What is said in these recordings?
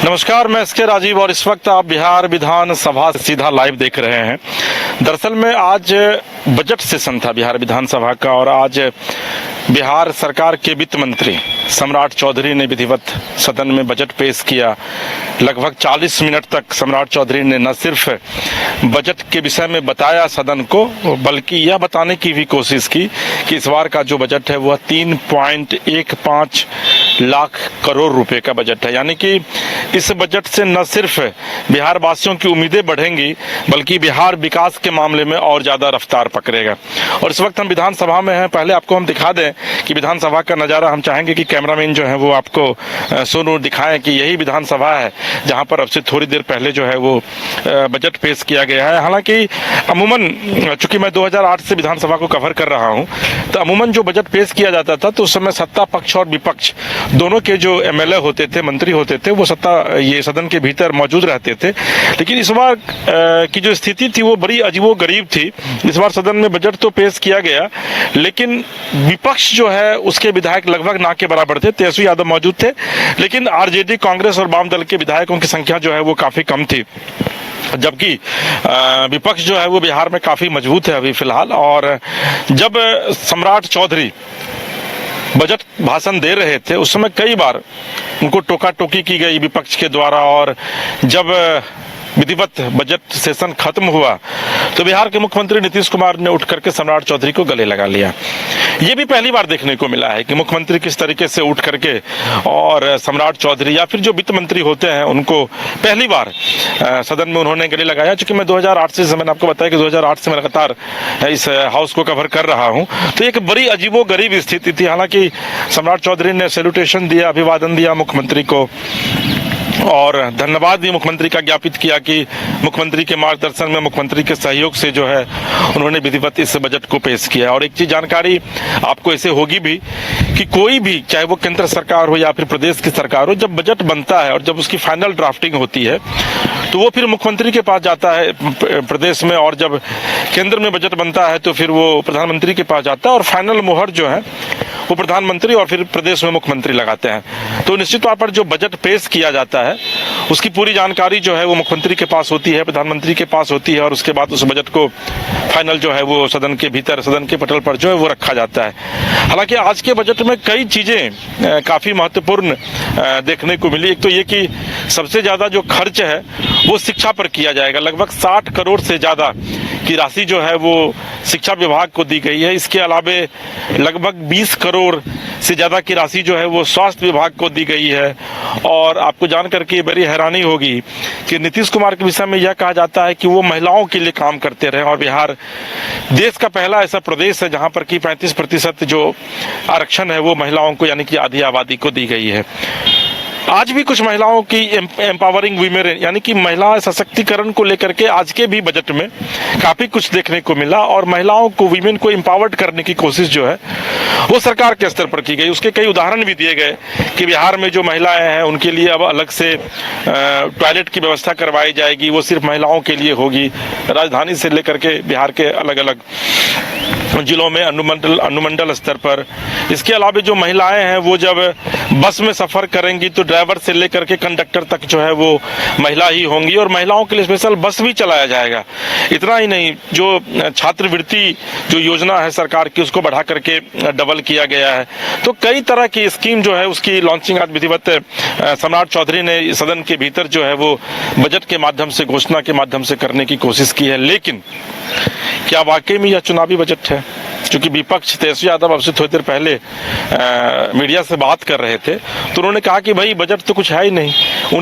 नमस्कार, मैं एसके राजीव और इस वक्त आप बिहार विधानसभा सीधा लाइव देख रहे हैं। दरअसल में आज बजट सेशन था बिहार विधानसभा का और आज बिहार सरकार के वित्त मंत्री सम्राट चौधरी ने विधिवत सदन में बजट पेश किया। लगभग 40 मिनट तक सम्राट चौधरी ने न सिर्फ बजट के विषय में बताया सदन को, बल्कि यह बताने की भी कोशिश की कि इस बार का जो बजट है वह 3.15 लाख करोड़ रुपए का बजट है। यानी कि इस बजट से न सिर्फ बिहार वासियों की उम्मीदें बढ़ेंगी बल्कि बिहार विकास के मामले में और ज्यादा रफ्तार पकड़ेगा। और इस वक्त हम विधानसभा में हैं। पहले आपको हम दिखा दें कि विधानसभा का नज़ारा हम चाहेंगे कि कैमरामैन जो है वो आपको सुनो दिखाएं कि यही विधानसभा है जहां पर अब से थोड़ी देर पहले जो है वो बजट पेश किया गया है। हालांकि अमूमन चूंकि मैं 2008 से विधानसभा को कवर कर रहा हूं, तो अमूमन जो बजट पेश किया जाता था तो उस समय सत्ता पक्ष और विपक्ष दोनों के जो एमएलए होते थे, मंत्री होते थे, वो ये सदन के भीतर मौजूद रहते थे। लेकिन इस बार की जो स्थिति थी वो बड़ी अजीबोगरीब थी। इस बार सदन में बजट तो पेश किया गया, लेकिन विपक्ष जो है उसके विधायक लगभग ना के बराबर थे। तेजस्वी यादव मौजूद थे, लेकिन आरजेडी, कांग्रेस और वाम दल के विधायकों की संख्या जो है वो काफी कम थी। जबकि विपक्ष जो है वो बिहार में काफी मजबूत है अभी फिलहाल। और जब सम्राट चौधरी बजट भाषण दे रहे थे उस समय कई बार उनको टोका टोकी की गई विपक्ष के द्वारा, और जब विधिवत बजट सेशन खत्म हुआ तो बिहार के मुख्यमंत्री नीतीश कुमार ने उठ करके सम्राट चौधरी को गले लगा लिया। ये भी पहली बार देखने को मिला है कि मुख्यमंत्री किस तरीके से उठ करके और सम्राट चौधरी या फिर जो वित्त मंत्री होते हैं उनको पहली बार सदन में उन्होंने गले लगाया। चूंकि मैं 2008 से, मैंने आपको बताया कि 2008 से मैं लगातार इस हाउस को कवर कर रहा हूं, तो एक बड़ी अजीबोगरीब स्थिति थी। हालांकि सम्राट चौधरी ने सैल्यूटेशन दिया, अभिवादन दिया मुख्यमंत्री को और धन्यवाद भी मुख्यमंत्री का ज्ञापित किया कि मुख्यमंत्री के मार्गदर्शन में, मुख्यमंत्री के सहयोग से जो है उन्होंने विधिवत इस बजट को पेश किया। और एक चीज जानकारी आपको ऐसे होगी भी कि कोई भी, चाहे वो केंद्र सरकार हो या फिर प्रदेश की सरकार हो, जब बजट बनता है और जब उसकी फाइनल ड्राफ्टिंग होती है तो वो फिर मुख्यमंत्री के पास जाता है प्रदेश में, और जब केंद्र में बजट बनता है तो फिर वो प्रधानमंत्री के पास जाता है और फाइनल मुहर जो है वो प्रधानमंत्री और फिर प्रदेश में मुख्यमंत्री लगाते हैं। तो निश्चित तौर पर जो बजट पेश किया जाता है उसकी पूरी जानकारी जो है वो मुख्यमंत्री के पास होती है, प्रधानमंत्री के पास होती है, और उसके बाद उस बजट को फाइनल जो है वो सदन के भीतर, सदन के पटल पर जो है वो रखा जाता है। हालांकि आज के बजट में कई चीजें काफी महत्वपूर्ण देखने को मिली। एक तो ये कि सबसे ज्यादा जो खर्च है वो शिक्षा पर किया जाएगा। लगभग 60 करोड़ से ज्यादा की राशि जो है वो शिक्षा विभाग को दी गई है। इसके अलावे लगभग 20 करोड़ से ज्यादा की राशि जो है वो स्वास्थ्य विभाग को दी गई है। और आपको जान करके बड़ी हैरानी होगी कि नीतीश कुमार के विषय में यह कहा जाता है कि वो महिलाओं के लिए काम करते रहे, और बिहार देश का पहला ऐसा प्रदेश है जहां पर कि 35% जो आरक्षण है वो महिलाओं को, यानी कि आधी आबादी को दी गई है। आज भी कुछ महिलाओं की एम्पावरिंग वीमेन, यानी कि महिला सशक्तिकरण को लेकर के आज के भी बजट में काफी कुछ देखने को मिला, और महिलाओं को, वीमेन को एम्पावर्ड करने की कोशिश जो है वो सरकार के स्तर पर की गई। उसके कई उदाहरण भी दिए गए कि बिहार में जो महिलाएं हैं उनके लिए अब अलग से टॉयलेट की व्यवस्था करवाई जाएगी, वो सिर्फ महिलाओं के लिए होगी। राजधानी से लेकर के बिहार के अलग अलग जिलों में अनुमंडल स्तर पर। इसके अलावा जो महिलाएं हैं वो जब बस में सफर करेंगी तो ड्राइवर से लेकर के कंडक्टर तक जो है वो महिला ही होंगी, और महिलाओं के लिए स्पेशल बस भी चलाया जाएगा। इतना ही नहीं, जो छात्रवृत्ति जो योजना है सरकार की उसको बढ़ा करके डबल किया गया है। तो कई तरह की स्कीम जो है उसकी लॉन्चिंग आज विधिवत सम्राट चौधरी ने सदन के भीतर जो है वो बजट के माध्यम से, घोषणा के माध्यम से करने की कोशिश की है। लेकिन क्या वाकई में यह चुनावी बजट है? क्योंकि विपक्ष तेजस्वी यादव अब से थोड़ी देर पहले मीडिया से बात कर रहे थे तो उन्होंने कहा कि भाई बजट तो कुछ है ही नहीं।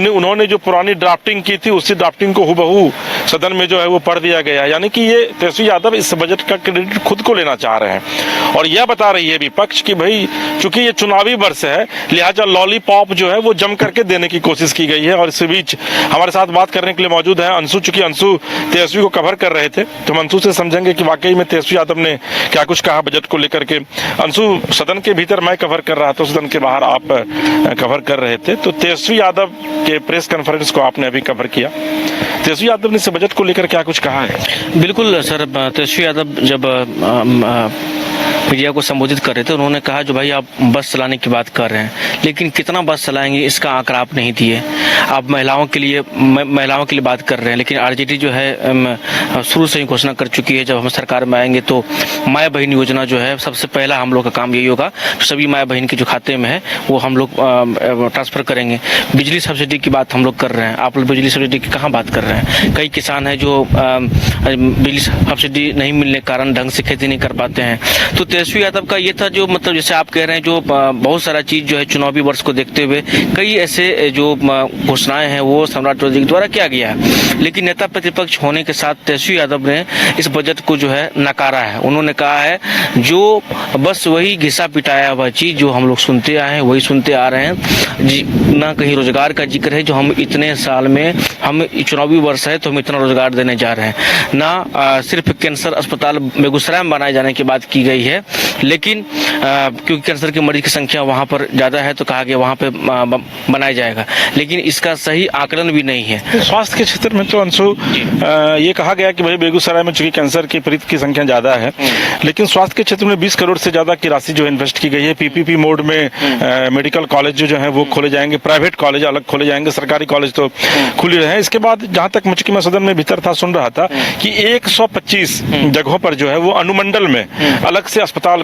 उन्होंने जो पुरानी ड्राफ्टिंग की थी उसी ड्राफ्टिंग को हुबहू सदन में जो है वो पढ़ दिया गया। यानी कि ये तेजस्वी यादव इस बजट का क्रेडिट खुद को लेना चाह रहे हैं, और यह बता रही है विपक्ष कि भाई चूंकि ये चुनावी वर्ष है लिहाजा लॉलीपॉप जो है वो जम करके देने की कोशिश की गई है। और इस बीच हमारे साथ बात करने के लिए मौजूद है अंशु। चूंकि अंशु तेजस्वी को कवर कर रहे थे तो हम अंशु से समझेंगे कि वाकई में तेजस्वी यादव ने क्या कुछ कहा बजट को लेकर के। अंशु, सदन के भीतर मैं कवर कर रहा था, सदन के बाहर आप कवर कर रहे थे, तो तेजस्वी यादव के प्रेस कॉन्फ्रेंस को आपने अभी कवर किया। तेजस्वी यादव ने इस बजट को लेकर क्या कुछ कहा है? बिल्कुल सर, तेजस्वी यादव जब मीडिया को संबोधित कर रहे थे उन्होंने कहा जो भाई आप बस चलाने की बात कर रहे हैं, लेकिन कितना बस चलाएंगे इसका आंकड़ा आप नहीं दिए। आप महिलाओं के लिए बात कर रहे हैं, लेकिन आरजेडी जो है शुरू से ही घोषणा कर चुकी है जब हम सरकार में आएंगे तो माँ बहन योजना जो है सबसे पहला हम लोग का काम यही होगा, सभी माँ बहन के जो खाते में है वो हम लोग ट्रांसफर करेंगे। बिजली सब्सिडी की बात हम लोग कर रहे हैं, आप लोग बिजली सब्सिडी की कहाँ बात कर रहे हैं? कई किसान हैं जो बिजली सब्सिडी नहीं मिलने के कारण ढंग से खेती नहीं कर पाते हैं। तो तेजस्वी यादव का ये था जो मतलब जैसे आप कह रहे हैं जो बहुत सारा चीज़ जो है चुनावी वर्ष को देखते हुए कई ऐसे जो घोषणाएं हैं वो सम्राट चौधरी के द्वारा किया गया है, लेकिन नेता प्रतिपक्ष होने के साथ तेजस्वी यादव ने इस बजट को जो है नकारा है। उन्होंने कहा है जो बस वही घिसा पिटाया हुआ चीज़ जो हम लोग सुनते आए हैं वही सुनते आ रहे हैं, ना कहीं रोजगार का जिक्र है जो हम इतने साल में हम चुनावी वर्ष है तो हम इतना रोजगार देने जा रहे हैं, ना सिर्फ कैंसर अस्पताल बेगूसराय में बनाए जाने की बात की गई है, लेकिन क्योंकि कैंसर के मरीज की संख्या वहाँ पर ज़्यादा है तो कहा गया वहाँ पे बनाया जाएगा, लेकिन इसका सही आकलन भी नहीं है। स्वास्थ्य के क्षेत्र में तो अंशु ये कहा गया कि भाई बेगूसराय में चूंकि कैंसर की पीड़ित की संख्या ज़्यादा है, लेकिन स्वास्थ्य के क्षेत्र में 20 करोड़ से ज़्यादा की राशि जो इन्वेस्ट की गई है। पीपीपी मोड में मेडिकल कॉलेज जो है वो खोले जाएंगे, प्राइवेट कॉलेज अलग खोले जाएंगे, सरकारी कॉलेज तो खुले रहे हैं। इसके बाद जहाँ तक मुझे मैं सदन में भीतर था सुन रहा था कि 125 जगहों पर जो है वो अनुमंडल में अलग से अस्पताल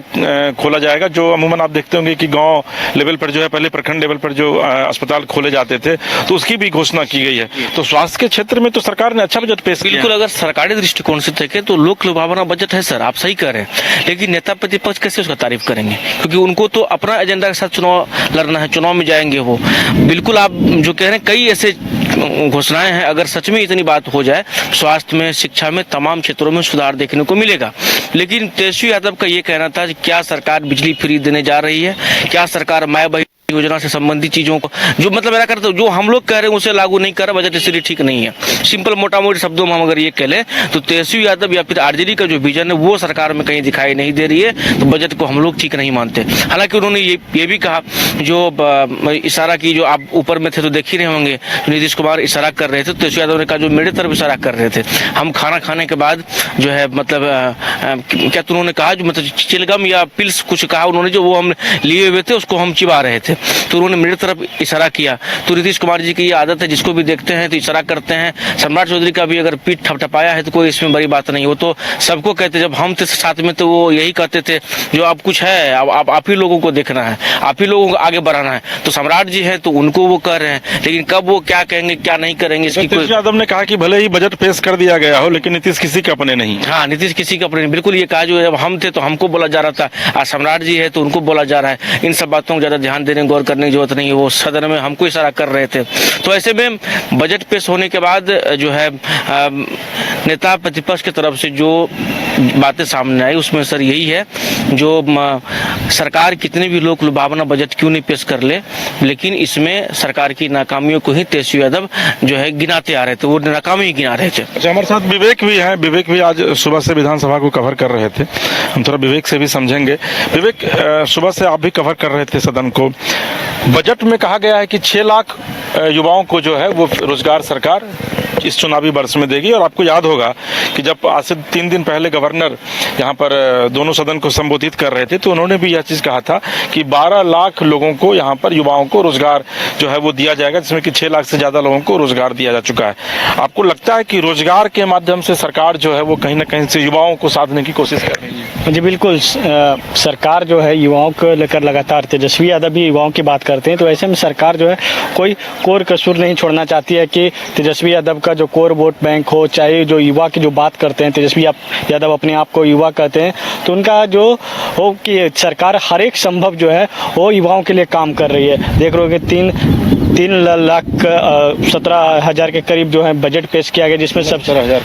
खोला जाएगा, जो अमूमन आप देखते होंगे कि गांव लेवल पर जो है पहले प्रखंड लेवल पर जो अस्पताल खोले जाते थे तो उसकी भी घोषणा की गई है। तो स्वास्थ्य के क्षेत्र में तो सरकार ने अच्छा बजट पेश किया। बिल्कुल, अगर सरकारी दृष्टिकोण से देखें तो लोक लुभावना बजट है सर, आप सही कह रहे हैं, लेकिन नेता प्रतिपक्ष कैसे उसका तारीफ करेंगे? क्योंकि उनको तो अपना एजेंडा के साथ चुनाव लड़ना है, चुनाव में जाएंगे वो। बिल्कुल आप जो कह रहे हैं कई ऐसे घोषणाएं हैं, अगर सच में इतनी बात हो जाए स्वास्थ्य में, शिक्षा में, तमाम क्षेत्रों में सुधार देखने को मिलेगा। लेकिन तेजस्वी यादव का ये कहना था कि क्या सरकार बिजली फ्री देने जा रही है, क्या सरकार माँ बहन योजना से संबंधित चीजों को जो मतलब मेरा करते जो हम लोग कह रहे हैं उसे लागू नहीं कर रहा, बजट इसलिए ठीक नहीं है। सिंपल मोटा मोटी शब्दों में हम अगर ये कह लें तो तेजस्वी यादव या फिर आरजेडी का जो विजन है वो सरकार में कहीं दिखाई नहीं दे रही है, तो बजट को हम लोग ठीक नहीं मानते। हालांकि उन्होंने ये भी कहा जो इशारा की, जो आप ऊपर में थे तो देख ही रहे होंगे, नीतीश कुमार इशारा कर रहे थे, तेजस्वी यादव ने कहा जो मेरे तरफ इशारा कर रहे थे। हम खाना खाने के बाद जो है मतलब क्या तो उन्होंने कहा जो मतलब चिलगम या पिल्स कुछ कहा उन्होंने, जो वो हम लिए हुए थे उसको हम चिबा रहे थे, तो उन्होंने मेरे तरफ इशारा किया। तो नीतीश कुमार जी की ये आदत है, जिसको भी देखते हैं तो इशारा करते हैं। सम्राट चौधरी का भी अगर पीठ थपथपाया है तो कोई इसमें बड़ी बात नहीं, वो तो सबको कहते, जब हम थे साथ में तो वो यही कहते थे जो अब कुछ है आप ही लोगों को देखना है, आप ही लोगों को आगे बढ़ाना है। तो सम्राट जी है तो उनको वो कह रहे हैं, लेकिन कब वो क्या कहेंगे क्या नहीं करेंगे इसकी कोई। यादव ने कहा कि भले ही बजट पेश कर दिया गया हो लेकिन नीतीश किसी के अपने नहीं। हाँ, नीतीश किसी के अपने नहीं, बिल्कुल ये कहा जो जब हम थे तो हमको बोला जा रहा था, आज सम्राट जी है तो उनको बोला जा रहा है। इन सब बातों को ज्यादा ध्यान देने गौर करने की जरूरत नहीं है, वो सदन में हमको इशारा कर रहे थे। तो ऐसे में बजट पेश होने के बाद जो है नेता प्रतिपक्ष की तरफ से जो बातें सामने आई उसमें सर यही है, जो सरकार कितने भी लोक लुभावना बजट क्यों नहीं पेश कर ले, लेकिन इसमें सरकार की नाकामियों को ही तेजस्वी यादव जो है गिनाते आ रहे थे, वो नाकामी ही गिना रहे थे। अच्छा, हमारे साथ विवेक भी है। विवेक भी आज सुबह से विधानसभा को कवर कर रहे थे, हम थोड़ा विवेक से भी समझेंगे। विवेक, सुबह से आप भी कवर कर रहे थे सदन को। बजट में कहा गया है कि 6 लाख युवाओं को जो है वो रोजगार सरकार इस चुनावी वर्ष में देगी, और आपको याद होगा कि जब आज से 3 दिन पहले गवर्नर यहाँ पर दोनों सदन को संबोधित कर रहे थे तो उन्होंने भी यह चीज कहा था कि 12 लाख लोगों को यहाँ पर युवाओं को रोजगार जो है वो दिया जाएगा, जिसमें कि 6 लाख से ज्यादा लोगों को रोजगार दिया जा चुका है। आपको लगता है कि रोजगार के माध्यम से सरकार जो है वो कहीं ना कहीं से युवाओं को साधने की कोशिश कर रही है? जी बिल्कुल, सरकार जो है युवाओं को लेकर लगातार, तेजस्वी यादव भी युवाओं की बात करते हैं, तो ऐसे में सरकार जो है कोई कोर कसूर नहीं छोड़ना चाहती है कि तेजस्वी यादव का जो कोर वोट बैंक हो, चाहे जो युवा की जो बात करते हैं, तेजस्वी यादव अपने आप को युवा कहते हैं, तो उनका जो हो कि सरकार हर एक संभव जो है वो युवाओं के लिए काम कर रही है। देख रहे हो कि 3 लाख 17 हजार के करीब जो है बजट पेश किया गया, जिसमें 17,000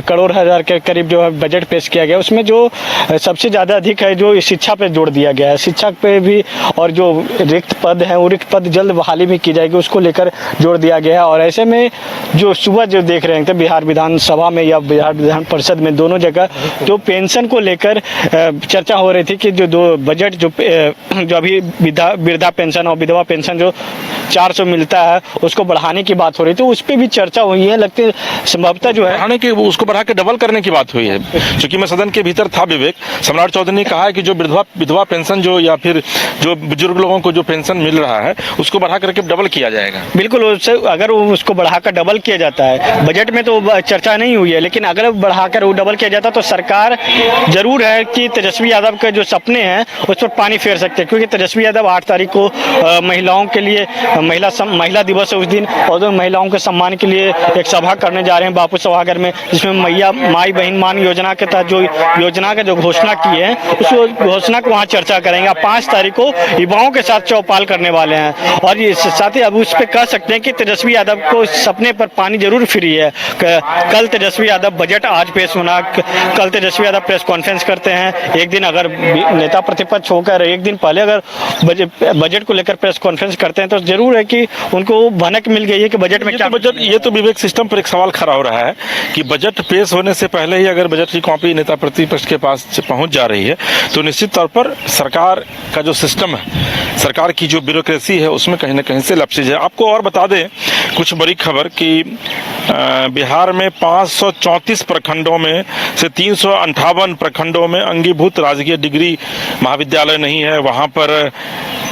करोड़ हजार के करीब जो है बजट पेश किया गया। उसमें जो सबसे ज़्यादा अधिक है जो शिक्षा पे जोड़ दिया गया है, शिक्षा पे भी, और जो रिक्त पद हैं वो रिक्त पद जल्द बहाली भी की जाएगी, उसको लेकर जोड़ दिया गया है। और ऐसे में जो सुबह जो देख रहे थे बिहार विधानसभा विधानसभा में या बिहार विधान परिषद में दोनों जगह जो पेंशन को लेकर चर्चा हो रही थी कि जो दो बजट जो अभी वृद्धा पेंशन और विधवा पेंशन जो 400 मिलता है उसको बढ़ाने की बात हो रही थी, उस पर भी चर्चा हुई है। लगती है संभवतः जो है बढ़ाने की, उसको बढ़ा के डबल करने की बात हुई है। क्योंकि मैं सदन के भीतर था विवेक, सम्राट चौधरी ने कहा है कि जो विधवा पेंशन जो या फिर जो बुजुर्ग लोगों को जो पेंशन मिल रहा है उसको बढ़ा करके डबल किया जाएगा। बिल्कुल, उससे अगर उसको बढ़ाकर डबल किया जाता है, बजट में तो चर्चा नहीं हुई है, लेकिन अगर बढ़ाकर वो डबल किया जाता तो सरकार जरूर है कि तेजस्वी यादव के जो सपने हैं उस पर पानी फेर सकते हैं। क्योंकि तेजस्वी यादव 8 तारीख को महिलाओं के लिए महिला दिवस है उस दिन, और महिलाओं के सम्मान के लिए एक सभा करने जा रहे हैं बापू सभागार में, जिसमें माई बहन मान योजना के तहत जो योजना का जो घोषणा की है उस घोषणा को वहाँ चर्चा करेंगे। 5 तारीख को युवाओं के साथ चौपाल करने वाले हैं, और ये साथ ही अब उस पर कह सकते हैं कि तेजस्वी यादव को सपने पर पानी जरूर फिरी है। कल तेजस्वी यादव बजट आज पेश होना, कल तेजस्वी यादव प्रेस कॉन्फ्रेंस करते हैं। एक दिन अगर नेता प्रतिपक्ष होकर एक दिन पहले अगर बजट को लेकर प्रेस कॉन्फ्रेंस करते हैं तो जरूर है कि उनको भनक मिल गई है कि बजट में क्या ये तो विवेक सिस्टम पर एक सवाल खड़ा हो रहा है कि बजट पेश होने से पहले ही अगर बजट की कॉपी नेता प्रतिपक्ष के पास पहुंच जा रही है तो निश्चित तौर पर सरकार का जो सिस्टम है, सरकार की जो ब्यूरोक्रेसी है उसमें कहीं ना कहीं से लपसीज है। आपको और बता दें कुछ बड़ी खबर कि बिहार में 534 प्रखंडों में से 358 प्रखंडों में अंगीभूत राजकीय डिग्री महाविद्यालय नहीं है। वहां पर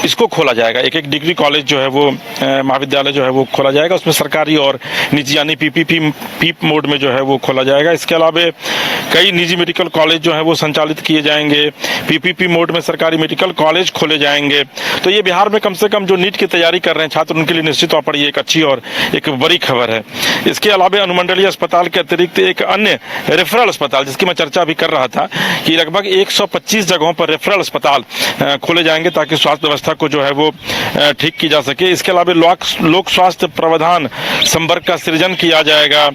इसको खोला जाएगा, एक डिग्री कॉलेज जो है वो महाविद्यालय जो है वो खोला जाएगा। उसमें सरकारी और निजी यानी पीप मोड में जो है वो खोला जाएगा। इसके अलावा कई निजी मेडिकल कॉलेज जो है वो संचालित किए जाएंगे। पीपीपी मोड में सरकारी मेडिकल कॉलेज खोले जाएंगे। तो ये बिहार में कम से कम जो नीट की तैयारी कर रहे हैं छात्र उनके लिए निश्चित तौर पर ये एक अच्छी और एक बड़ी खबर है। इसके अलावा अनुमंडलीय अस्पताल के अतिरिक्त एक अन्य रेफरल अस्पताल जिसकी मैं चर्चा भी कर रहा था कि लगभग 125 जगहों पर रेफरल अस्पताल खोले जाएंगे ताकि स्वास्थ्य व्यवस्था को जो है वो ठीक की जा सके। इसके अलावा लोक स्वास्थ्य प्रावधान संवर्ग का सृजन किया जाएगा।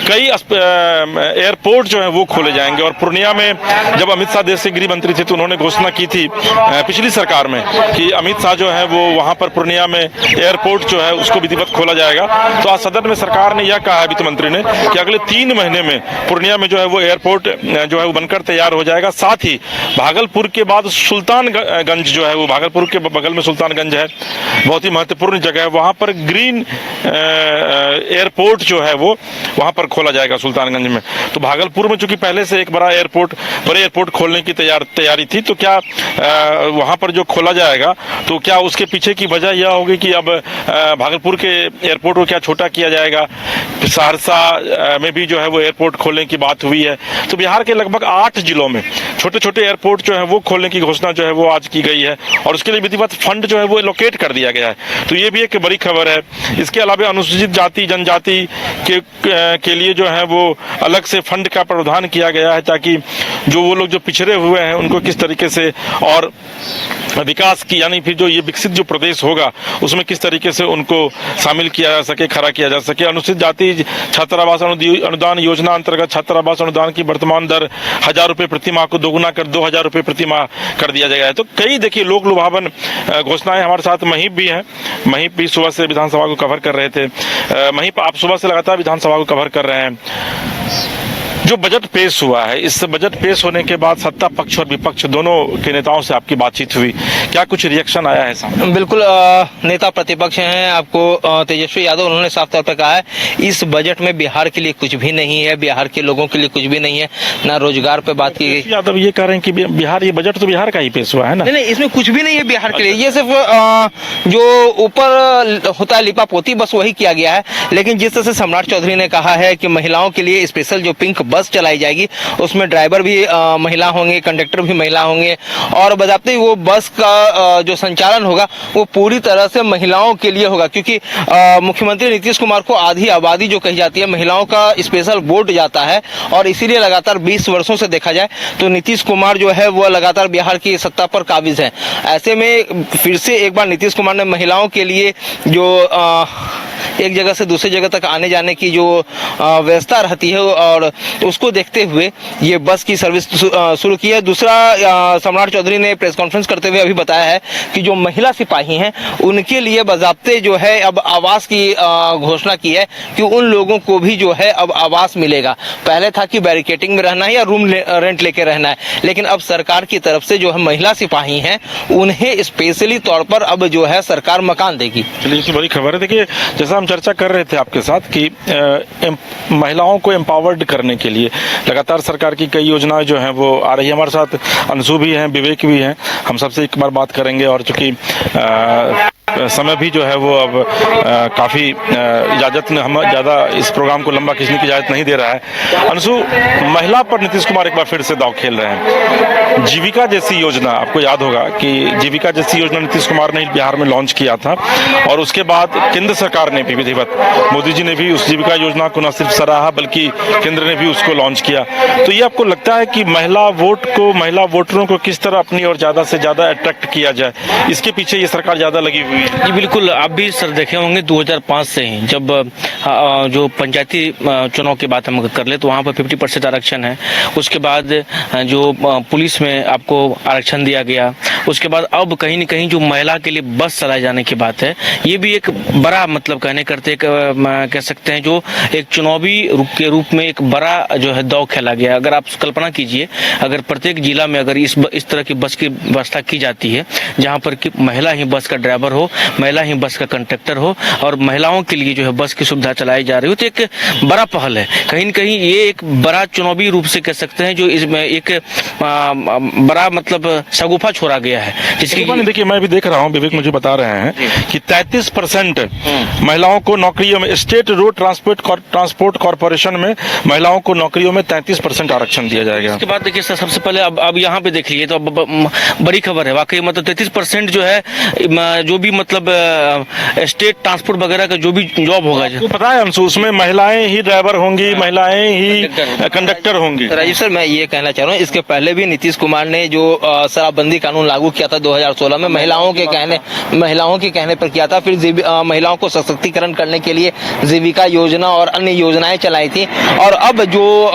कई एयरपोर्ट जो है वो खोले जाएंगे। और पूर्णिया में जब अमित शाह देश के गृह मंत्री थे तो उन्होंने घोषणा की थी पिछली सरकार में कि अमित शाह जो है वो वहां पर पूर्णिया में एयरपोर्ट जो है उसको विधिवत खोला जाएगा। तो आज सदन में सरकार ने यह कहा है वित्त मंत्री ने कि अगले 3 महीने में पूर्णिया में जो है वो एयरपोर्ट जो है वो बनकर तैयार हो जाएगा। साथ ही भागलपुर के बाद सुल्तानगंज जो है वो भागलपुर के बगल में सुल्तानगंज है, बहुत ही महत्वपूर्ण जगह है। वहां पर ग्रीन एयरपोर्ट जो है वो वहां पर खोला जाएगा सुल्तानगंज में। तो भागलपुर में चूंकि पहले से एक बड़े एयरपोर्ट खोलने की तैयारी थी, तो क्या वहां पर जो खोला जाएगा तो क्या उसके पीछे की वजह यह होगी कि अब भागलपुर के एयरपोर्ट को क्या छोटा किया जाएगा। सहरसा में भी जो है वो एयरपोर्ट खोलने की बात हुई है। तो बिहार के लगभग 8 जिलों में छोटे छोटे एयरपोर्ट जो है वो खोलने की घोषणा जो है वो आज की गई है और उसके लिए विधिवत फंड जो है वो एलोकेट कर दिया गया है। तो ये भी एक बड़ी खबर है। इसके अलावा अनुसूचित जाति जनजाति के लिए जो है वो अलग से फंड का प्रावधान किया गया है ताकि जो वो लोग जो पिछड़े हुए हैं उनको किस तरीके से और विकास की यानी फिर जो ये विकसित जो प्रदेश होगा उसमें किस तरीके से उनको शामिल किया जा सके, खड़ा किया जा सके। अनुसूचित जाति छात्रावास अनुदान योजना अंतर्गत छात्रावास अनुदान की वर्तमान दर 1000 रुपये प्रति माह को दोगुना कर 2000 रुपये प्रति माह कर दिया जाएगा। तो कई देखिए लोक लुभावन घोषणाएं। हमारे साथ महीप भी हैं, महीप भी सुबह से विधानसभा को कवर कर रहे थे। महीप, आप सुबह से लगातार विधानसभा को कवर कर रहे हैं। जो बजट पेश हुआ है, इस बजट पेश होने के बाद सत्ता पक्ष और विपक्ष दोनों के नेताओं से आपकी बातचीत हुई, क्या कुछ रिएक्शन आया है सामने? बिल्कुल, नेता प्रतिपक्ष हैं आपको तेजस्वी यादव, उन्होंने साफ तौर पर कहा है इस बजट में बिहार के लिए कुछ भी नहीं है, बिहार के लोगों के लिए कुछ भी नहीं है, ना रोजगार पे बात की गई। यादव ये कह रहे हैं कि बिहार, ये बजट तो बिहार का ही पेश हुआ है ना। नहीं, इसमें कुछ भी नहीं है बिहार के लिए, ये सिर्फ जो ऊपर होता है लिपा पोती बस वही किया गया है। लेकिन जिस तरह से सम्राट चौधरी ने कहा है कि महिलाओं के लिए स्पेशल जो पिंक बस चलाई जाएगी उसमें ड्राइवर भी महिला होंगे, कंडक्टर भी महिला होंगे और बजाते ही वो बस का जो संचालन होगा वो पूरी तरह से महिलाओं के लिए होगा। क्योंकि मुख्यमंत्री नीतीश कुमार को आधी आबादी जो कही जाती है महिलाओं का स्पेशल वोट जाता है और इसीलिए लगातार 20 वर्षों से देखा जाए तो नीतीश कुमार जो है वो लगातार बिहार की सत्ता पर काबिज है। ऐसे में फिर से एक बार नीतीश कुमार ने महिलाओं के लिए जो एक जगह से दूसरी जगह तक आने जाने की जो व्यवस्था रहती है, और उसको देखते हुए ये बस की सर्विस शुरू की है। दूसरा, सम्राट चौधरी ने प्रेस कॉन्फ्रेंस करते हुए अभी बताया है कि जो महिला सिपाही हैं उनके लिए बाज़ाब्ते जो है अब आवास की घोषणा की है कि उन लोगों को भी जो है अब आवास मिलेगा। पहले था कि बैरिकेटिंग में रहना है या रूम रेंट लेके रहना है, लेकिन अब सरकार की तरफ से जो है महिला सिपाही हैं उन्हें स्पेशली तौर पर अब जो है सरकार मकान देगी। चलिए, इसकी बड़ी खबर है। देखिए, जैसा हम चर्चा कर रहे थे आपके साथ कि महिलाओं को एम्पावर्ड करने के लिए लगातार सरकार की कई योजनाएं जो हैं वो आ रही है। हमारे साथ अंशु भी हैं, विवेक भी हैं, हम सबसे एक बार बात करेंगे। और चूंकि समय भी जो है वो अब काफ़ी इजाज़त ने हम ज़्यादा इस प्रोग्राम को लंबा खींचने की इजाज़त नहीं दे रहा है। अंशु, महिला पर नीतीश कुमार एक बार फिर से दांव खेल रहे हैं। जीविका जैसी योजना, आपको याद होगा कि जीविका जैसी योजना नीतीश कुमार ने बिहार में लॉन्च किया था, और उसके बाद केंद्र सरकार ने भी विधिवत, मोदी जी ने भी उस जीविका योजना को न सिर्फ सराहा बल्कि केंद्र ने भी उसको लॉन्च किया। तो ये आपको लगता है कि महिला वोटरों को किस तरह अपनी और ज़्यादा से ज़्यादा अट्रैक्ट किया जाए, इसके पीछे ये सरकार ज़्यादा लगी हुई है? जी बिल्कुल, आप भी सर देखे होंगे 2005 से ही जब जो पंचायती चुनाव की बात हम कर ले तो वहाँ पर 50% आरक्षण है। उसके बाद जो पुलिस में आपको आरक्षण दिया गया, उसके बाद अब कहीं न कहीं जो महिला के लिए बस चलाए जाने की बात है, ये भी एक बड़ा मतलब कह सकते हैं जो एक चुनावी के रूप में एक बड़ा जो है दांव खेला गया। अगर आप कल्पना कीजिए, अगर प्रत्येक जिला में अगर इस तरह की बस की व्यवस्था की जाती है जहाँ पर कि महिला ही बस का ड्राइवर हो, महिला ही बस का कंडक्टर हो और महिलाओं के लिए जो है बस की सुविधा चलाई जा रही हो, तो एक बड़ा पहल है। कहीं न कहीं ये एक बड़ा चुनावी रूप से कह सकते हैं जो इसमें एक बड़ा मतलब शगुफा छोड़ा गया है, जिसकी देखिए मैं भी देख रहा हूँ, विवेक मुझे बता रहे हैं कि 33% महिलाओं को नौकरियों में, स्टेट रोड ट्रांसपोर्ट कॉर्पोरेशन में महिलाओं को नौकरियों में 33% आरक्षण दिया जाएगा। इसके बाद देखिए सर, सबसे पहले अब यहाँ पे देख लीजिए तो बड़ी खबर है वाकई, मतलब 33% जो है जो भी मतलब स्टेट ट्रांसपोर्ट वगैरह का जो भी जॉब होगा, आपको पता है अंशु, उसमें महिलाएं ही ड्राइवर होंगी, महिलाएं ही कंडक्टर होंगी। राजीव सर, मैं ये कहना चाह रहा हूँ, इसके पहले भी नीतीश कुमार ने जो शराबबंदी कानून लागू किया था 2016 में, महिलाओं के कहने पर किया था। फिर महिलाओं को सशक्तिकरण करने के लिए जीविका योजना और अन्य योजनाएं चलाई थी। और अब जो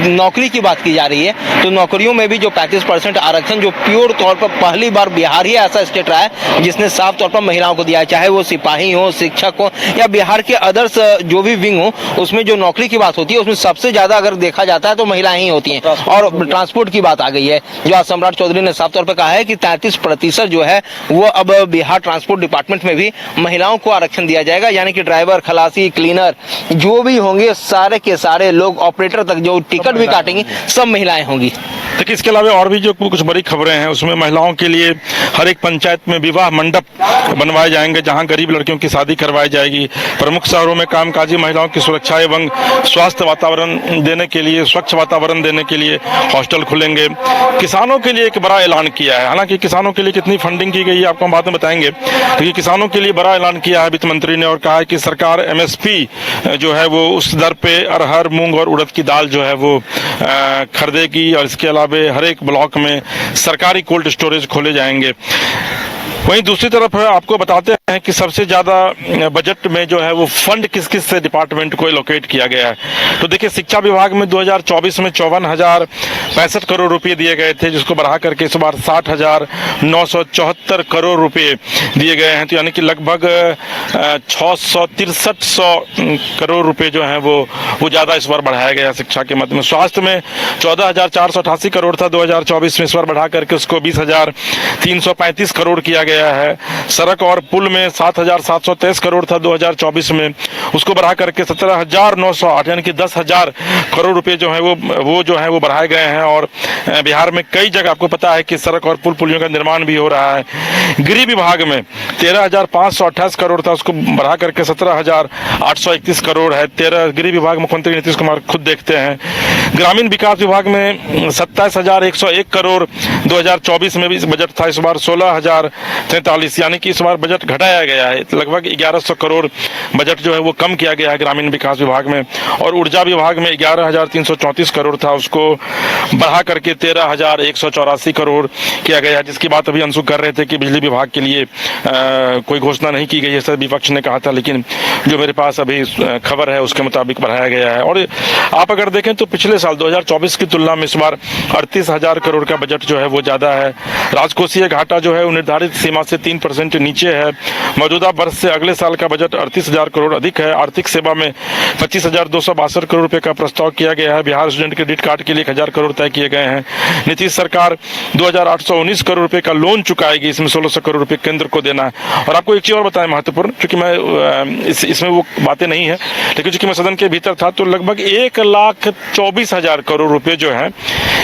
नौकरी की बात की जा रही है, तो नौकरियों में भी जो 35% आरक्षण, जो प्योर तौर पर पहली बार बिहार ही ऐसा स्टेट रहा है जिसने साफ तौर पर महिलाओं को दिया है, चाहे वो सिपाही हो, शिक्षक हो या बिहार के अदर्स जो भी विंग हो, उसमें जो नौकरी की बात होती है उसमें सबसे ज्यादा अगर देखा जाता है तो महिलाएं ही होती हैं। और ट्रांसपोर्ट की बात आ गई है, जो आज सम्राट चौधरी ने साफ तौर पर कहा है कि 33% जो है वो अब बिहार ट्रांसपोर्ट डिपार्टमेंट में भी महिलाओं को आरक्षण दिया जाएगा, यानी कि ड्राइवर, खलासी, क्लीनर जो भी होंगे, सारे के सारे लोग, ऑपरेटर तक जो टिकट भी काटेंगे, सब महिलाएं होंगी। देखिए, इसके अलावा और भी जो कुछ बड़ी खबरें हैं उसमें महिलाओं के लिए हर एक पंचायत में विवाह मंडप बनवाए जाएंगे जहां गरीब लड़कियों की शादी करवाई जाएगी। प्रमुख शहरों में कामकाजी महिलाओं की सुरक्षा एवं स्वास्थ्य वातावरण देने के लिए, स्वच्छ वातावरण देने के लिए हॉस्टल खुलेंगे। किसानों के लिए एक बड़ा ऐलान किया है, हालांकि किसानों के लिए कितनी फंडिंग की गई है आपको हम बाद में बताएंगे, तो ये किसानों के लिए बड़ा ऐलान किया है वित्त मंत्री ने, और कहा है कि सरकार MSP जो है वो उस दर पे अरहर, मूंग और उड़द की दाल जो है वो खरीदेगी। और इसके अलावा हर एक ब्लॉक में सरकारी कोल्ड स्टोरेज खोले जाएंगे। वहीं दूसरी तरफ आपको बताते हैं कि सबसे ज्यादा बजट में जो है वो फंड किस किस से डिपार्टमेंट को एलोकेट किया गया है। तो देखिए, शिक्षा विभाग में 2024 में 54,065 करोड़ रुपए दिए गए थे, जिसको बढ़ा करके इस बार 60,974 करोड़ रुपए दिए गए हैं। तो यानी कि लगभग 663 करोड़ रुपए जो है वो ज्यादा इस बार बढ़ाया गया शिक्षा के मद में। स्वास्थ्य में 14,488 करोड़ था 2024 में, इस बार बढ़ा करके उसको 20,335 करोड़ किया गया है। सड़क और पुल में 7,723 करोड़ था 2024 में, उसको बढ़ा करके 17,908 यानी कि 10,000 करोड़ रुपए जो है वो बढ़ाए गए हैं। और बिहार में कई जगह आपको पता है कि सड़क और पुलियों का निर्माण भी हो रहा है। गृह विभाग में 13,528 करोड़ था, उसको बढ़ा करके 17,831 करोड़ है। 13 गृह विभाग मुख्यमंत्री नीतीश कुमार खुद देखते हैं। ग्रामीण विकास विभाग में 27,101 करोड़ 2024 में भी बजट था, इस बार 43, यानी कि इस बार बजट घटाया गया है। लगभग 1100 करोड़ बजट जो है वो कम किया गया है ग्रामीण विकास विभाग में। और ऊर्जा विभाग में 11,334 करोड़ था, उसको बढ़ा करके 13,184 करोड़ किया गया है, जिसकी बात अभी अंशु कर रहे थे कि बिजली विभाग के लिए कोई घोषणा नहीं की गई है, सर विपक्ष ने कहा था, लेकिन जो मेरे पास अभी खबर है उसके मुताबिक बढ़ाया गया है। और आप अगर देखें तो पिछले साल 2024 की तुलना में इस बार 38,000 करोड़ का बजट जो है वो ज्यादा है। राजकोषीय घाटा जो है वो निर्धारित सीमा से 3% नीचे है। मौजूदा वर्ष से अगले साल का बजट 38,000 करोड़ अधिक है। आर्थिक सेवा में 25,262 करोड़ रुपए का प्रस्ताव किया गया है। बिहार स्टूडेंट क्रेडिट कार्ड के लिए 1,000 करोड़ तय किए गए हैं। नीतीश सरकार 2,819 करोड़ रुपए का लोन चुकाएगी, इसमें 1,600 करोड़ रुपए केंद्र को देना है। और आपको एक चीज और बताएं महत्वपूर्ण, क्योंकि मैं इसमें वो बातें नहीं है, लेकिन चूंकि मैं सदन के भीतर था तो लगभग 1,24,000 करोड़ रुपए जो है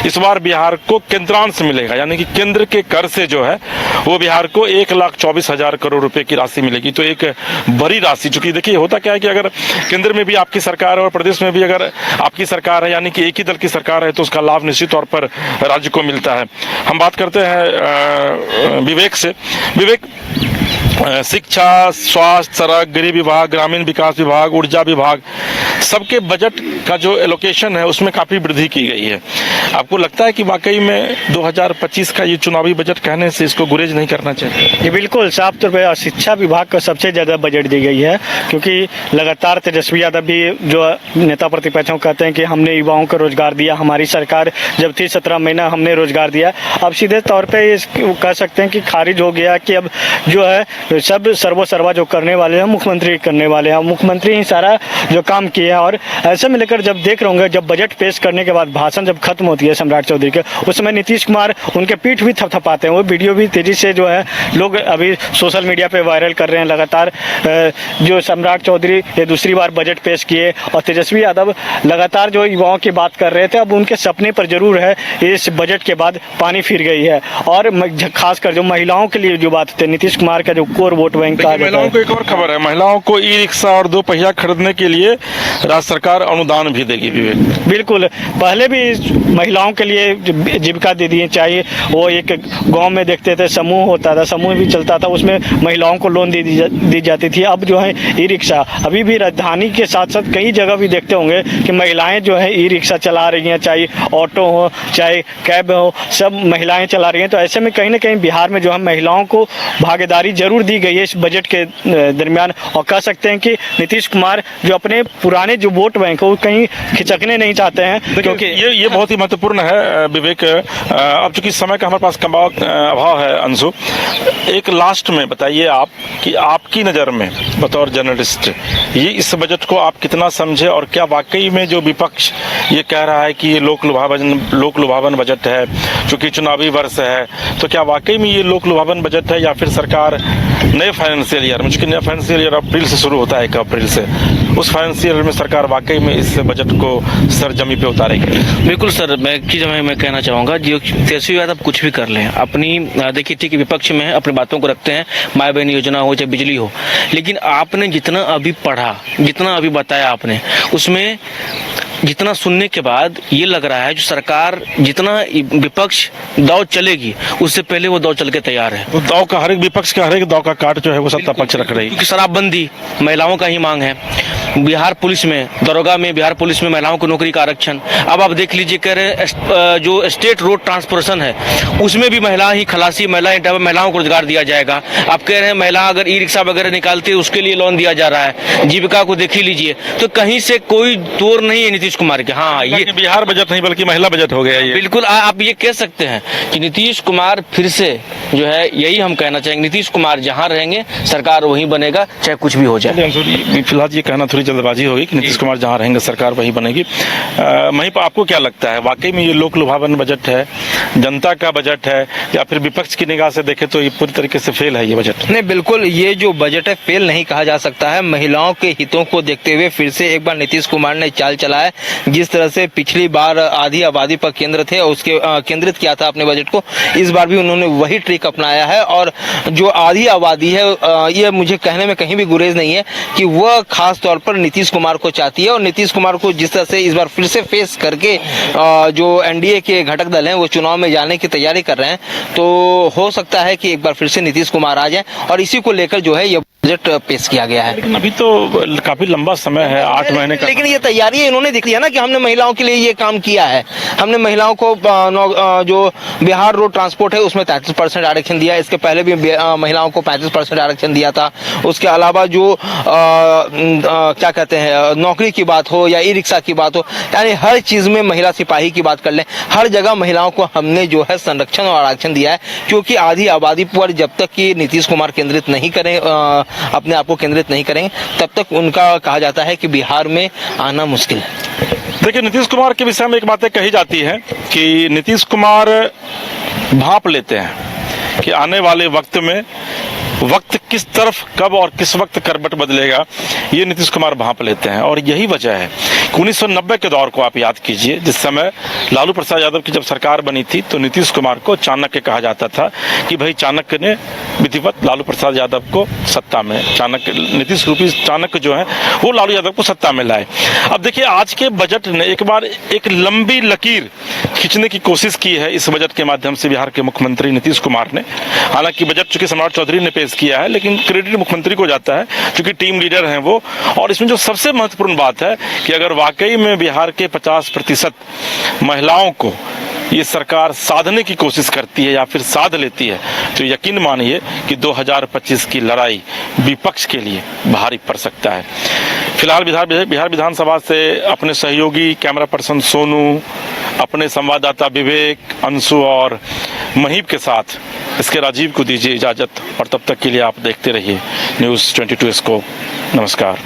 इस बार बिहार को केंद्रांश मिलेगा, यानी कि केंद्र के कर से जो है वो बिहार को 1,24,000 करोड़ रुपए की राशि मिलेगी। तो एक बड़ी राशि, चूंकि देखिए होता क्या है कि अगर केंद्र में भी आपकी सरकार है और प्रदेश में भी अगर आपकी सरकार है, यानी कि एक ही दल की सरकार है, तो उसका लाभ निश्चित तौर पर राज्य को मिलता है। हम बात करते हैं विवेक से। विवेक, शिक्षा, स्वास्थ्य, सड़क, गृह विभाग, ग्रामीण विकास विभाग, ऊर्जा विभाग, सबके बजट का जो एलोकेशन है उसमें काफी वृद्धि की गई है। आपको लगता है कि वाकई में 2025 का ये चुनावी बजट कहने से इसको गुरेज नहीं करना चाहिए? ये बिल्कुल साफ तौर पर शिक्षा विभाग को सबसे ज़्यादा बजट दी गई है, क्योंकि लगातार तेजस्वी यादव भी जो नेता प्रतिपक्षों कहते हैं कि हमने युवाओं को रोजगार दिया, हमारी सरकार जब थी 17 महीना हमने रोजगार दिया। अब सीधे तौर पे कह सकते हैं कि खारिज हो गया कि अब जो है सब सर्वा जो करने वाले हैं मुख्यमंत्री करने वाले हैं, मुख्यमंत्री ही सारा जो काम किए हैं। और ऐसे में लेकर जब देख रहे होंगे, जब बजट पेश करने के बाद भाषण जब खत्म होती है सम्राट चौधरी के, उस समय नीतीश कुमार उनके पीठ भी थपथपाते हैं। वो वीडियो भी तेजी से जो है लोग अभी सोशल मीडिया पे वायरल कर रहे हैं लगातार। जो सम्राट चौधरी ये दूसरी बार बजट पेश किए और तेजस्वी यादव लगातार जो युवाओं की बात कर रहे थे, अब उनके सपने पर जरूर है इस बजट के बाद पानी फिर गई है। और खासकर जो महिलाओं के लिए जो बात थी, नीतीश कुमार का जो कोर वोट बैंक का, महिलाओं को एक और खबर है, महिलाओं को ई रिक्शा और 2 पहिया खरीदने के लिए राज्य सरकार अनुदान भी देगी। विवेक, बिल्कुल, पहले भी महिलाओं के लिए जीविका दे दी चाहिए। वो एक गांव में देखते थे समूह होता था, समूह भी चलता था, उसमें महिलाओं को लोन दी जाती थी। अब जो है ई रिक्शा, अभी भी राजधानी के साथ साथ कई जगह भी देखते होंगे कि महिलाएं जो है ई रिक्शा चला रही हैं, चाहे ऑटो हो चाहे कैब हो, सब महिलाएं चला रही हैं। तो ऐसे में कहीं ना कहीं बिहार में जो है महिलाओं को भागीदारी जरूर दी गई है इस बजट के दरमियान। और कह सकते हैं कि नीतीश कुमार जो अपने पुराने जो वोट बैंक हो कहीं खिचकने नहीं चाहते हैं, क्योंकि ये बहुत ही महत्वपूर्ण है विवेक। अब चूंकि समय का हमारे पास अभाव है अंशु, एक लास्ट में बताइए आप कि आपकी नज़र में बतौर जर्नलिस्ट ये इस बजट को आप कितना समझे, और क्या वाकई में जो विपक्ष ये कह रहा है कि ये लोक लुभावन बजट है, चूंकि चुनावी वर्ष है, तो क्या वाकई में ये लोक लुभावन बजट है, या फिर सरकार नए फाइनेंशियल ईयर में, चूंकि नया फाइनेंशियल ईयर अप्रैल से शुरू होता है 1 अप्रैल से, उस फाइनेंशियल ईयर में सरकार वाकई में इस बजट को सरजमी पे उतारेगी? बिल्कुल सर, मैं कहना चाहूँगा जो तेजस्वी यादव कुछ भी कर लें अपनी, देखिए ठीक है विपक्ष में अपनी बातों को रखते हैं, माई बहन योजना हो चाहे बिजली हो, लेकिन आपने जितना अभी पढ़ा, जितना अभी बताया आपने, उसमें जितना सुनने के बाद ये लग रहा है जो सरकार जितना विपक्ष दाव चलेगी उससे पहले वो दाव चल के तैयार है। तो दाव का हर एक विपक्ष का हर एक दाव का काट जो है वो सत्ता पक्ष रख रही है, क्योंकि शराबबंदी महिलाओं का ही मांग है। बिहार पुलिस में, दरोगा में, बिहार पुलिस में महिलाओं को नौकरी का आरक्षण। अब आप देख लीजिए, कह रहे हैं जो स्टेट रोड ट्रांसपोर्टेशन है उसमें भी महिला ही खलासी, महिलाओं को रोजगार दिया जाएगा। आप कह रहे हैं महिला अगर ई रिक्शा वगैरह निकालती है उसके लिए लोन दिया जा रहा है। जीविका को देख ही लीजिए, तो कहीं से कोई तोड़ नहीं है नीतीश कुमार के। हाँ, ये बिहार बजट नहीं बल्कि महिला बजट हो गया ये। बिल्कुल, आप ये कह सकते हैं कि नीतीश कुमार फिर से जो है, यही हम कहना चाहेंगे, नीतीश कुमार जहाँ रहेंगे सरकार वहीं बनेगा, चाहे कुछ भी हो जाए। फिलहाल ये कहना थोड़ी जल्दबाजी होगी कि नीतीश कुमार जहाँ रहेंगे सरकार वहीं बनेगी। वहीं पर आपको क्या लगता है, वाकई में ये लोक लुभावन बजट है, जनता का बजट है, या फिर विपक्ष की निगाह से देखे तो ये पूरी तरीके से फेल है ये बजट? नहीं, बिल्कुल ये जो बजट है फेल नहीं कहा जा सकता है। महिलाओं के हितों को देखते हुए फिर से एक बार नीतीश कुमार ने चाल चला है। जिस तरह से पिछली बार आधी आबादी पर केंद्र थे और उसके केंद्रित किया था अपने बजट को, इस बार भी उन्होंने वही ट्रिक अपनाया है। और जो आधी आबादी है, ये मुझे कहने में कहीं भी गुरेज नहीं है कि वह खास तौर पर नीतीश कुमार को चाहती है और नीतीश कुमार को जिस तरह से इस बार फिर से फेस करके जो एनडीए के घटक दल हैं वो चुनाव में जाने की तैयारी कर रहे हैं, तो हो सकता है कि एक बार फिर से नीतीश कुमार आ जाए और इसी को लेकर जो है ये बजट पेश किया गया है। लेकिन अभी तो काफी लंबा समय है, 8 महीने का। लेकिन ये तैयारी इन्होंने दिख लिया ना कि हमने महिलाओं के लिए ये काम किया है, हमने महिलाओं को जो बिहार रोड ट्रांसपोर्ट है उसमें 33% आरक्षण दिया, इसके पहले भी महिलाओं को 35% आरक्षण दिया था। उसके अलावा जो क्या कहते हैं नौकरी की बात हो या ई रिक्शा की बात हो, यानी हर चीज में महिला सिपाही की बात कर लें, हर जगह महिलाओं को हमने जो है संरक्षण और आरक्षण दिया है, क्योंकि आधी आबादी पर जब तक कि नीतीश कुमार केंद्रित नहीं करें, अपने आप को केंद्रित नहीं करेंगे, तब तक उनका कहा जाता है कि बिहार में आना मुश्किल है। देखिए, नीतीश कुमार के विषय में एक बातें कही जाती है कि नीतीश कुमार भांप लेते हैं कि आने वाले वक्त में वक्त किस तरफ कब और किस वक्त करवट बदलेगा, ये नीतीश कुमार भांप लेते हैं। और यही वजह है कि 1990 के दौर को आप याद कीजिए, जिस समय लालू प्रसाद यादव की जब सरकार बनी थी तो नीतीश कुमार को चाणक्य कहा जाता था कि भाई चाणक्य ने विधिवत लालू प्रसाद यादव को सत्ता में, चाणक्य नीतीश रूपी चाणक्य जो है वो लालू यादव को सत्ता में लाए। अब देखिए, आज के बजट ने एक बार एक लंबी लकीर खींचने की कोशिश की है इस बजट के माध्यम से बिहार के मुख्यमंत्री नीतीश कुमार ने। हालांकि बजट चूंकि सम्राट चौधरी ने पेश किया है, लेकिन क्रेडिट मुख्यमंत्री को जाता है क्योंकि टीम लीडर हैं वो। और इसमें जो सबसे महत्वपूर्ण बात है कि अगर वाकई में बिहार के 50% महिलाओं को ये सरकार साधने की कोशिश करती है या फिर साध लेती है, तो यकीन मानिए कि 2025 की लड़ाई विपक्ष के लिए भारी पड़ सकता है। फिलहाल बिहार विधानसभा से अपने सहयोगी कैमरा पर्सन सोनू, अपने संवाददाता विवेक, अंशु और महीप के साथ इसके राजीव को दीजिए इजाजत, और तब तक के लिए आप देखते रहिए न्यूज़ 22 को। नमस्कार।